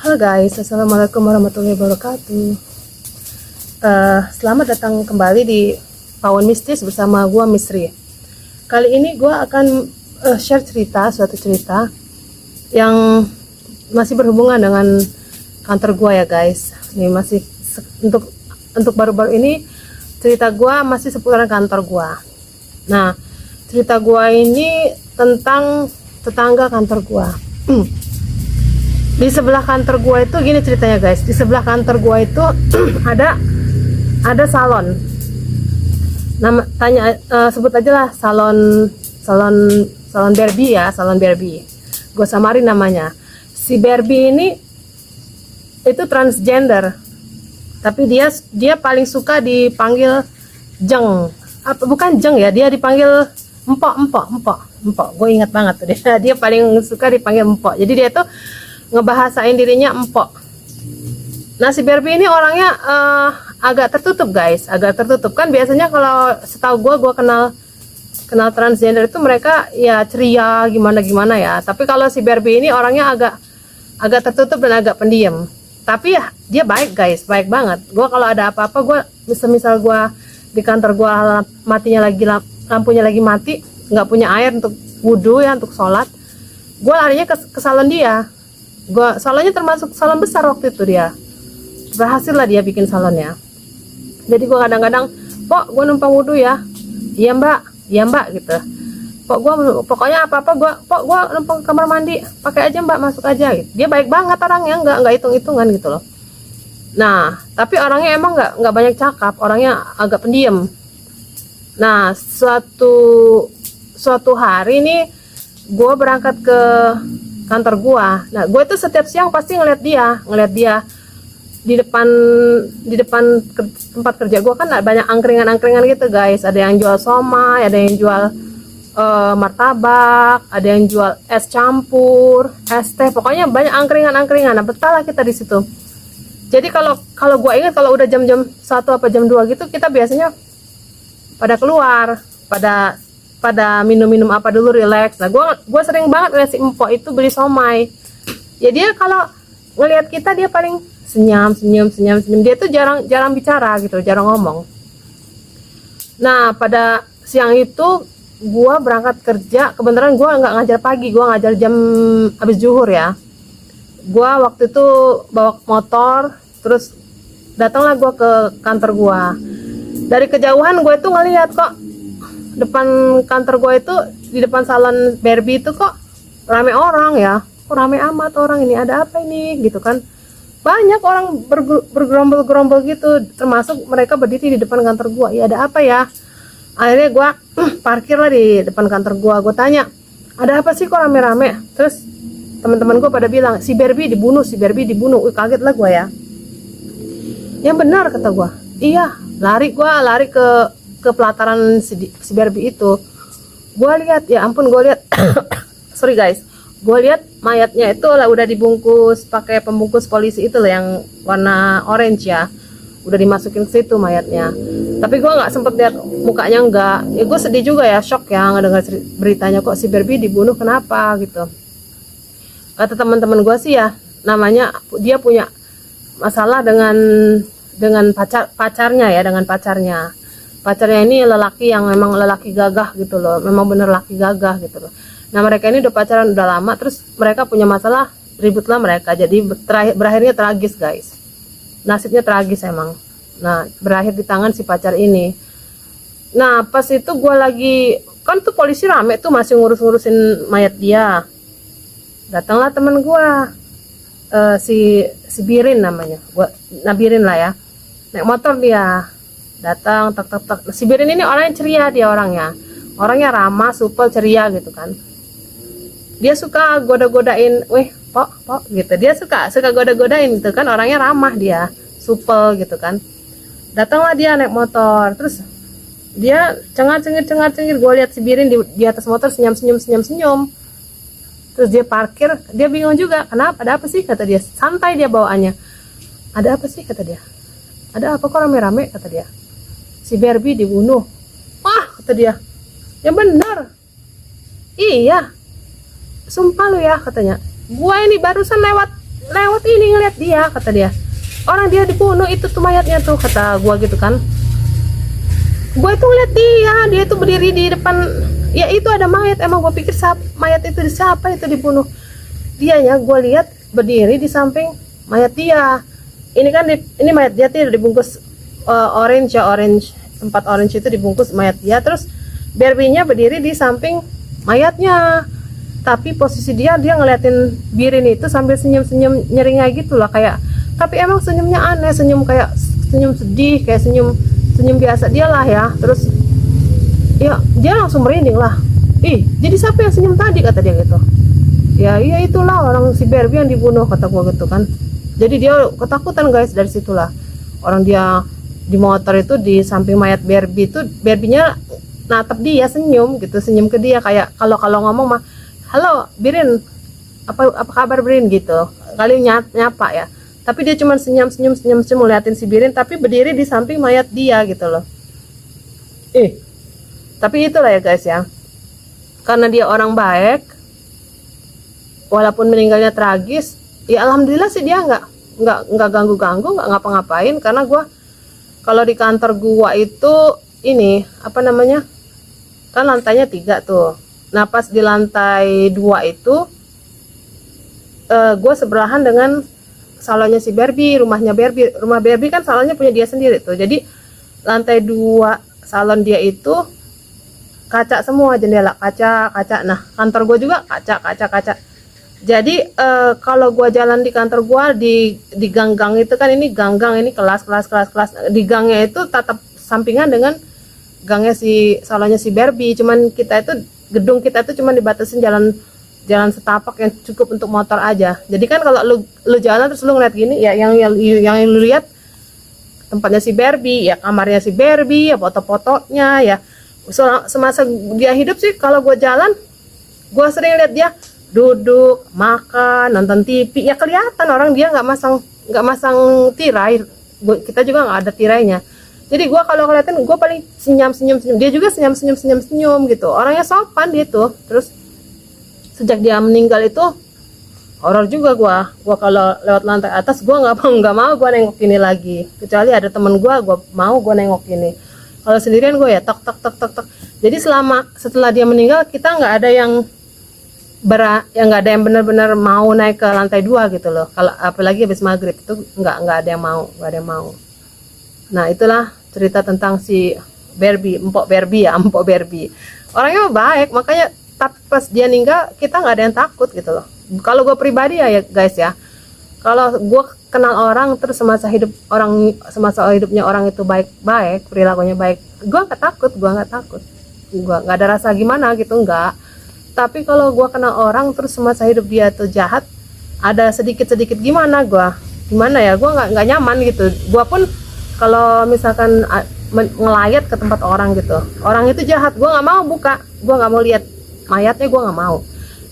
Halo guys, assalamualaikum warahmatullahi wabarakatuh. Selamat datang kembali di Pawon Mistis bersama gua Misri. Kali ini gua akan share suatu cerita yang masih berhubungan dengan kantor gua ya guys. Ini masih untuk baru-baru ini cerita gua masih seputaran kantor gua. Nah, cerita gua ini tentang tetangga kantor gua. Di sebelah kantor gua itu gini ceritanya guys. Di sebelah kantor gua itu ada salon. Sebut aja lah salon Barbie ya, salon Barbie. Gue samarin namanya. Si Barbie ini itu transgender. Tapi dia paling suka dipanggil Jeng. Bukan Jeng ya, dia dipanggil Empok. Gue ingat banget tuh dia. Dia paling suka dipanggil Empok. Jadi dia tuh ngebahasain dirinya Empok. Nah, si Barbie ini orangnya agak tertutup guys, agak tertutup. Kan biasanya kalau setahu gue kenal transgender itu mereka ya ceria gimana ya. Tapi kalau si Barbie ini orangnya agak tertutup dan agak pendiam. Tapi ya dia baik guys, baik banget. Gue kalau ada apa-apa, gue misal gue di kantor gue lampunya lagi mati, nggak punya air untuk wudhu ya, untuk sholat, gue larinya ke salon dia. Salonnya termasuk salon besar waktu itu, dia berhasil lah dia bikin salonnya. Jadi gue kadang-kadang, Pok, gue numpang wudhu ya. Iya mbak gitu. Pok, gue pokoknya apa-apa gue numpang kamar mandi, pakai aja mbak, masuk aja gitu. Dia baik banget orangnya, nggak hitung-hitungan gitu loh. Nah, tapi orangnya emang nggak banyak cakap, orangnya agak pendiam. Nah, suatu hari nih gue berangkat ke kantor gue. Nah, gue itu setiap siang pasti ngeliat dia di depan tempat kerja gue. Kan banyak angkringan gitu guys. Ada yang jual somai, ada yang jual martabak, ada yang jual es campur, es teh, pokoknya banyak angkringan. Nah, betah lah kita di situ. Jadi kalau gue ingat, kalau udah jam 1 apa jam 2 gitu, kita biasanya pada keluar, pada minum apa dulu, relax. Nah, gue sering banget ngeliat si Empok itu beli somai. Ya dia kalau ngelihat kita dia paling senyum. Dia tuh jarang bicara gitu, jarang ngomong. Nah, pada siang itu gue berangkat kerja. Kebetulan gue nggak ngajar pagi, gue ngajar jam habis zuhur ya. Gue waktu itu bawa motor, terus datanglah gue ke kantor gue. Dari kejauhan gue itu ngelihat kok depan kantor gue itu, di depan salon Barbie itu kok rame orang ya. Kok rame amat orang ini, ada apa ini gitu kan. Banyak orang bergerombol gitu, termasuk mereka berdiri di depan kantor gue. Ya ada apa ya? Akhirnya gue parkir lah di depan kantor gue. Gue tanya, ada apa sih kok rame-rame? Terus teman-teman gue pada bilang, si Barbie dibunuh. Wih, kaget lah gue ya. Yang benar kata gue. Iya, lari ke pelataran si Barbie itu. Gue lihat, ya ampun, gue lihat sorry guys, gue lihat mayatnya itu lah udah dibungkus pakai pembungkus polisi itu lah, yang warna orange ya, udah dimasukin ke situ mayatnya. Tapi gue nggak sempet lihat mukanya, enggak ya. Gue sedih juga ya, shock ya ngedengar beritanya, kok si Barbie dibunuh, kenapa gitu. Kata teman-teman gue sih ya, namanya dia punya masalah dengan pacarnya ya, dengan pacarnya ini lelaki yang memang lelaki gagah gitu loh, memang bener lelaki gagah gitu loh. Nah, mereka ini udah pacaran udah lama, terus mereka punya masalah, ributlah mereka, jadi berakhirnya tragis guys, nasibnya tragis emang. Nah, berakhir di tangan si pacar ini. Nah, pas itu gue lagi, kan tuh polisi rame tuh, masih ngurusin mayat dia. Datanglah temen gue, si Birin namanya, Birin lah ya, naik motor dia datang, tak. Si Birin ini orangnya ceria, dia orangnya ramah, supel, ceria gitu kan. Dia suka goda-godain, pok gitu. Dia suka goda-godain gitu kan, orangnya ramah, dia supel gitu kan. Datanglah dia naik motor, terus dia cengar-cengir. Gue lihat si Birin di atas motor senyum. Terus dia parkir, dia bingung juga, kenapa, ada apa sih kata dia. Santai dia bawaannya. Ada apa sih kata dia. Ada apa kok rame-rame kata dia. Si Barbie dibunuh. Wah kata dia, yang benar. Iya, sumpah lu ya katanya. Gua ini barusan lewat lewat ini ngeliat dia, kata dia. Orang dia dibunuh itu tuh mayatnya tuh, kata gua gitu kan. Gua itu ngeliat dia tuh berdiri di depan, ya itu ada mayat. Emang gua pikir mayat itu siapa itu dibunuh. Dianya gua lihat berdiri di samping mayat dia. Ini kan ini mayat dia tuh dibungkus orange, tempat orange itu dibungkus mayat dia. Terus Barbie-nya berdiri di samping mayatnya. Tapi posisi dia ngeliatin Birin itu sambil senyum-senyum nyeringai gitu lah kayak. Tapi emang senyumnya aneh, senyum kayak senyum sedih, kayak senyum biasa dia lah ya. Terus ya dia langsung merinding lah. Ih, jadi siapa yang senyum tadi, kata dia gitu. Ya iya itulah orang si Barbie yang dibunuh, kata gua gitu kan. Jadi dia ketakutan guys dari situlah. Orang dia di motor itu di samping mayat Barbie itu, Barbie-nya natap dia senyum gitu, senyum ke dia kayak kalau ngomong mah, halo Birin, apa kabar Birin gitu. Kali nyapa ya. Tapi dia cuma senyum ngeliatin si Birin, tapi berdiri di samping mayat dia gitu loh. Tapi itulah ya guys ya. Karena dia orang baik, walaupun meninggalnya tragis, ya alhamdulillah sih dia nggak ganggu-ganggu, nggak ngapa-ngapain. Karena gua kalau di kantor gua itu ini apa namanya, kan lantainya 3 tuh. Nah pas di lantai 2 itu gua sebelahan dengan salonnya si Barbie, rumah Barbie kan salonnya punya dia sendiri tuh. Jadi lantai 2 salon dia itu kaca semua, jendela kaca. Nah kantor gue juga kaca. Jadi kalau gue jalan di kantor gue di gang-gang itu kan, ini gang-gang, ini kelas di gangnya itu tatap sampingan dengan gangnya si salonnya si Barbie. Cuman gedung kita itu cuman dibatasin jalan setapak yang cukup untuk motor aja. Jadi kan kalau lu jalan terus lu ngeliat gini ya, yang lu lihat tempatnya si Barbie, ya kamarnya si Barbie, ya foto-fotonya ya. Semasa dia hidup sih kalau gue jalan, gue sering lihat dia duduk, makan, nonton TV, ya kelihatan orang dia nggak masang tirai. Kita juga nggak ada tirainya. Jadi gue kalau kelihatan, gue paling senyum, dia juga senyum gitu. Orangnya sopan dia tuh. Terus sejak dia meninggal itu horor juga gue kalau lewat lantai atas gue nggak mau gue nengok ini lagi, kecuali ada temen gue mau gue nengok ini. Kalau sendirian gue ya tok. Jadi setelah dia meninggal kita nggak ada yang nggak ada yang benar-benar mau naik ke lantai 2 gitu loh. Kalau apalagi habis maghrib itu nggak ada yang mau. Nah itulah cerita tentang si Barbie, Mpok Barbie. Orangnya baik, makanya pas dia meninggal kita nggak ada yang takut gitu loh. Kalau gue pribadi ya guys ya, kalau gue kenal orang terus semasa hidupnya orang itu baik, perilakunya baik, gue nggak takut, gue nggak ada rasa gimana gitu, nggak. Tapi kalau gue kenal orang terus semasa hidup dia tuh jahat, ada sedikit gimana ya, gue nggak nyaman gitu. Gue pun kalau misalkan ngelayat ke tempat orang gitu, orang itu jahat, gue nggak mau buka, gue nggak mau lihat mayatnya, gue nggak mau.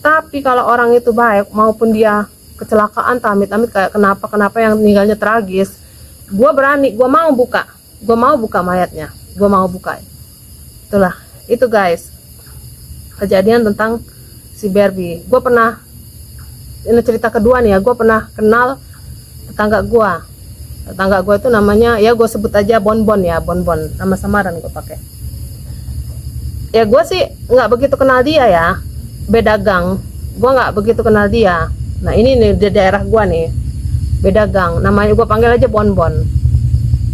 Tapi kalau orang itu baik, maupun dia kecelakaan amit-amit kayak kenapa yang meninggalnya tragis, gue berani, gue mau buka mayatnya, gue mau buka. Itulah itu guys, kejadian tentang si Barbie. Gue pernah, ini cerita kedua nih ya, gue pernah kenal tetangga gue itu namanya, ya gue sebut aja Bonbon, nama samaran gue pakai. Ya gue sih nggak begitu kenal dia ya, beda gang, gue nggak begitu kenal dia. Nah ini nih di daerah gue nih, beda gang, namanya gue panggil aja Bonbon.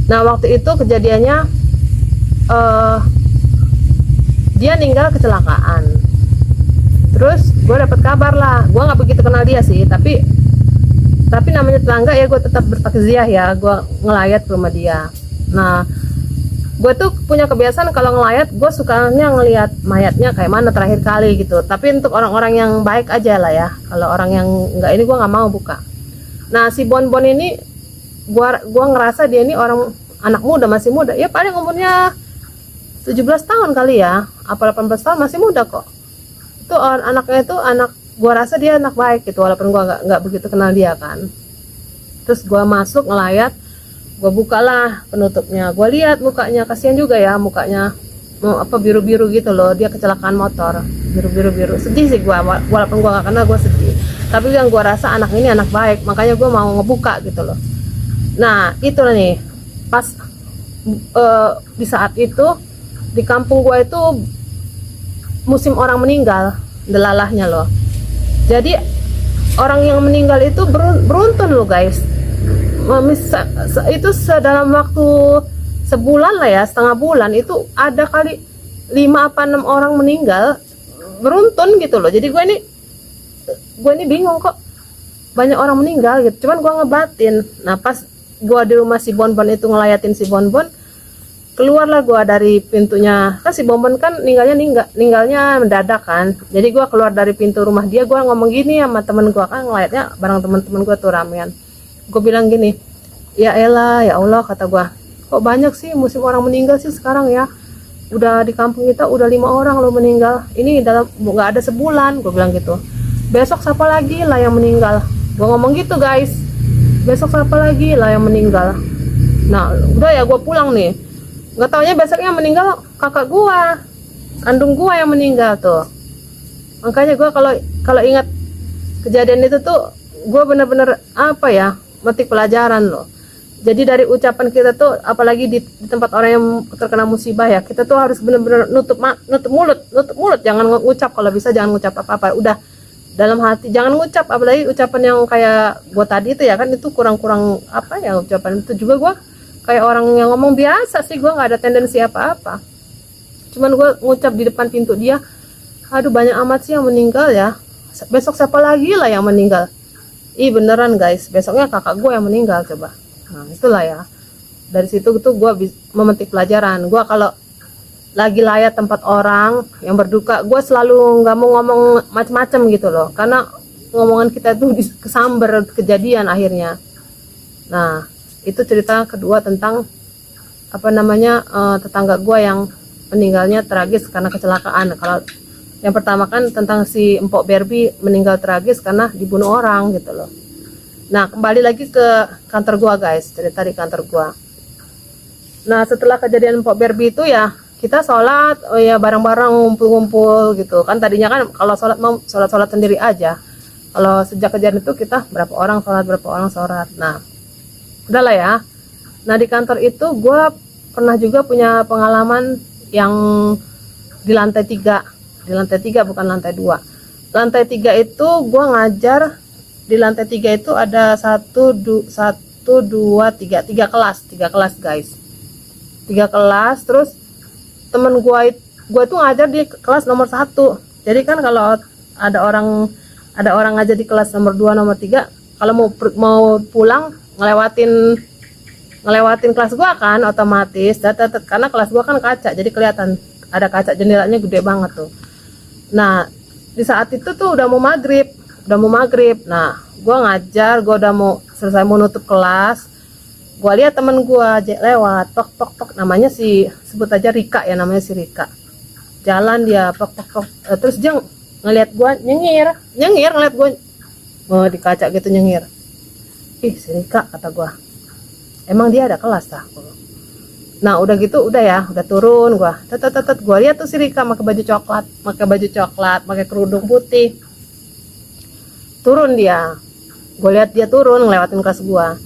Nah waktu itu kejadiannya dia meninggal kecelakaan. Terus gue dapet kabar lah, gue nggak begitu kenal dia sih, tapi namanya tetangga ya, gue tetap bertakziah ya, gue ngelayat ke rumah dia. Nah gue tuh punya kebiasaan kalau ngelayat, gue sukanya ngelihat mayatnya kayak mana terakhir kali gitu. Tapi untuk orang-orang yang baik aja lah ya, kalau orang yang nggak ini gue nggak mau buka. Nah si Bonbon ini, gue ngerasa dia ini anak muda, masih muda ya, paling umurnya 17 tahun kali ya, apa 18 tahun, masih muda kok. Itu anaknya itu gue rasa dia anak baik gitu, walaupun gue nggak begitu kenal dia kan. Terus gue masuk ngelayat, gue bukalah penutupnya, gue lihat mukanya, kasihan juga ya mukanya, biru-biru gitu loh, dia kecelakaan motor, biru-biru, sedih sih gue, walaupun gue gak kenal, gue sedih. Tapi yang gue rasa anak ini anak baik, makanya gue mau ngebuka gitu loh. Nah itu nih, pas di saat itu di kampung gue itu musim orang meninggal, delalahnya loh. Jadi orang yang meninggal itu beruntun loh guys. Itu dalam waktu sebulan lah ya, setengah bulan itu ada kali 5 apa 6 orang meninggal beruntun gitu loh. Jadi gue ini bingung kok banyak orang meninggal gitu, cuman gue ngebatin. Nah pas gue di rumah si Bonbon itu ngelayatin si Bonbon, keluarlah gue dari pintunya, kan si Bonbon kan ninggalnya mendadak kan. Jadi gue keluar dari pintu rumah dia, gue ngomong gini sama temen gue, kan ngelayatnya bareng temen-temen gue tuh ramean. Gue bilang gini, ya elah ya Allah kata gue, kok banyak sih musim orang meninggal sih sekarang ya. Udah di kampung kita udah 5 orang lo meninggal, ini dalam nggak ada sebulan, gue bilang gitu. Besok siapa lagi lah yang meninggal, gue ngomong gitu guys. Besok siapa lagi lah yang meninggal. Nah udah ya gue pulang nih, nggak taunya besoknya meninggal kakak gue kandung gue yang meninggal tuh. Makanya gue kalau ingat kejadian itu tuh gue bener-bener apa ya, metik pelajaran loh. Jadi dari ucapan kita tuh, apalagi di tempat orang yang terkena musibah ya, kita tuh harus bener-bener nutup mulut, jangan ngucap. Kalau bisa jangan ngucap apa-apa, udah dalam hati jangan ngucap. Apalagi ucapan yang kayak gue tadi itu ya kan, itu kurang apa ya ucapan itu juga. Gue kayak orang yang ngomong biasa sih, gue nggak ada tendensi apa-apa, cuman gue ngucap di depan pintu dia, aduh banyak amat sih yang meninggal ya, besok siapa lagi lah yang meninggal. Ih beneran guys, besoknya kakak gue yang meninggal coba. Nah itulah ya, dari situ tuh gue memetik pelajaran. Gue kalau lagi layat tempat orang yang berduka, gue selalu nggak mau ngomong macem-macem gitu loh, karena ngomongan kita tuh kesamber kejadian akhirnya. Nah itu cerita kedua tentang apa namanya, tetangga gue yang meninggalnya tragis karena kecelakaan. Kalau yang pertama kan tentang si Empok Barbie meninggal tragis karena dibunuh orang gitu loh. Nah kembali lagi ke kantor gue guys, cerita di kantor gue. Nah setelah kejadian Empok Barbie itu ya kita sholat, oh ya bareng-bareng ngumpul-ngumpul gitu kan. Tadinya kan kalau sholat mau sholat sendiri aja. Kalau sejak kejadian itu kita berapa orang sholat. Nah udahlah ya. Nah di kantor itu gue pernah juga punya pengalaman yang di lantai 3. Di lantai 3 bukan lantai 2. Lantai 3 itu gue ngajar. Di lantai 3 itu ada 1, 2, 3 kelas guys. 3 kelas. Terus temen gue tuh ngajar di kelas nomor 1. Jadi kan kalau ada orang ngajar di kelas nomor 2, nomor 3, kalau mau pulang ngelewatin kelas gua kan otomatis karena kelas gua kan kaca, jadi kelihatan ada kaca, jendelanya gede banget tuh. Nah di saat itu tuh udah mau maghrib. Nah gua ngajar, gua udah mau selesai, mau nutup kelas, gua lihat temen gua lewat, tok, namanya sebut aja Rika ya, namanya si Rika. Jalan dia tok, terus dia ngeliat gua nyengir ngeliat gua di kaca gitu nyengir. Ih si Rika kata gua, emang dia ada kelas tah? Nah udah gitu udah turun gua. Gua lihat tuh si Rika pakai baju coklat, pakai kerudung putih. Turun dia. Gua lihat dia turun ngelewatin kelas gua.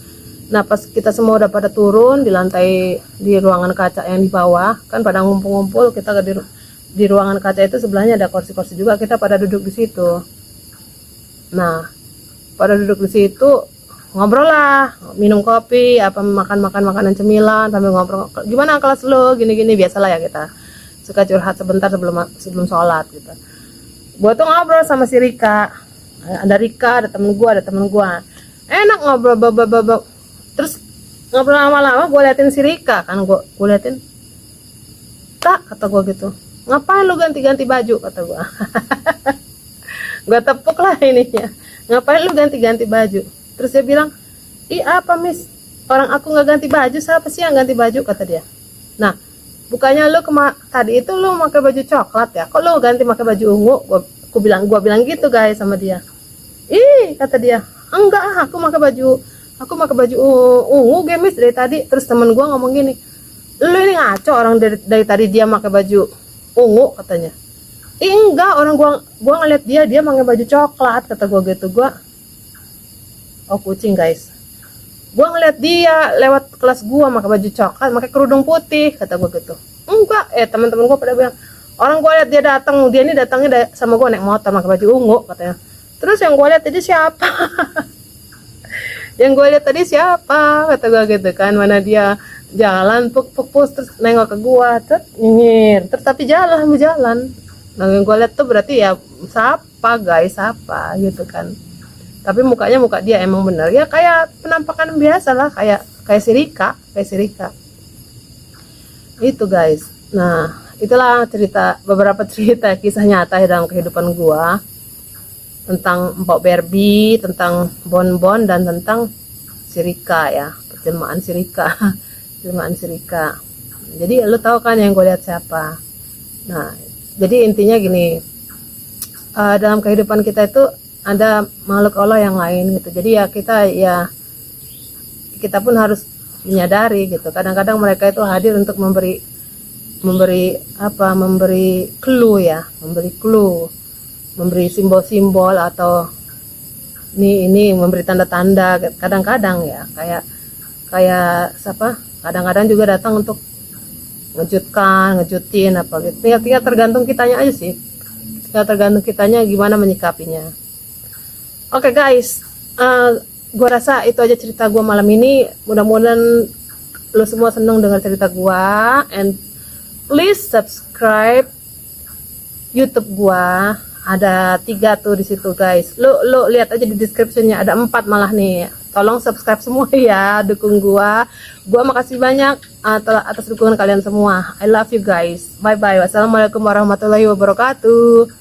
Nah pas kita semua udah pada turun di lantai, di ruangan kaca yang di bawah, kan pada ngumpul-ngumpul, kita di ruangan kaca itu sebelahnya ada kursi-kursi juga, kita pada duduk di situ. Nah pada duduk di situ ngobrol lah, minum kopi, apa makan makanan cemilan sambil ngobrol, gimana kelas lo, gini biasalah ya, kita suka curhat sebentar sebelum sholat gitu. Gua tuh ngobrol sama si Rika, ada temen gua, enak ngobrol terus ngobrol lama-lama. Gua liatin si Rika kan, gua liatin, tak kata gua gitu, ngapain lu ganti-ganti baju kata gua. Gua tepuk lah ininya, ngapain lu ganti-ganti baju. Terus dia bilang, ih apa miss, orang aku nggak ganti baju, siapa sih yang ganti baju kata dia. Nah bukannya lu tadi itu lu pakai baju coklat ya, kok lu ganti pakai baju ungu? Gua bilang gitu guys sama dia. Ih kata dia, enggak, aku pakai baju ungu gemis dari tadi. Terus temen gua ngomong gini, lu ini ngaco, orang dari tadi dia pakai baju ungu katanya. Enggak, orang gua ngeliat dia pakai baju coklat, kata gua gitu. Oh kucing guys. Gua ngeliat dia lewat kelas gua pakai baju coklat, pakai kerudung putih, kata gua gitu. Enggak, teman-teman gua pada bilang, orang gua lihat dia datang, dia ini datangnya sama gua naik motor pakai baju ungu, katanya. Terus yang gua lihat tadi siapa? Yang gue lihat tadi siapa, kata gue gitu kan. Mana dia jalan puk terus nengok ke gue, terus nyengir, terus tapi jalan. Nah yang gue lihat tuh berarti ya siapa guys, siapa gitu kan. Tapi mukanya muka dia emang bener ya kayak penampakan biasa lah, kayak si Rika itu guys. Nah itulah beberapa cerita kisah nyata dalam kehidupan gue, tentang Mpok Barbie, tentang Bonbon, dan tentang si Rika ya, jelmaan si Rika. Jelmaan si Rika. Jadi lu tahu kan yang gue lihat siapa. Nah jadi intinya gini, dalam kehidupan kita itu ada makhluk Allah yang lain gitu. Jadi ya kita pun harus menyadari gitu. Kadang-kadang mereka itu hadir untuk memberi clue ya, memberi simbol-simbol atau ini memberi tanda-tanda kadang-kadang ya, kayak kadang-kadang juga datang untuk ngejutin apa gitu. Tinggal tergantung kitanya aja sih, tergantung kitanya gimana menyikapinya. Oke guys, gua rasa itu aja cerita gua malam ini. Mudah-mudahan lo semua seneng dengar cerita gua, and please subscribe YouTube gua. Ada 3 tuh di situ guys. Lo lihat aja di descriptionnya, ada 4 malah nih. Tolong subscribe semua ya, dukung gua. Gua makasih banyak atas dukungan kalian semua. I love you guys. Bye bye. Wassalamualaikum warahmatullahi wabarakatuh.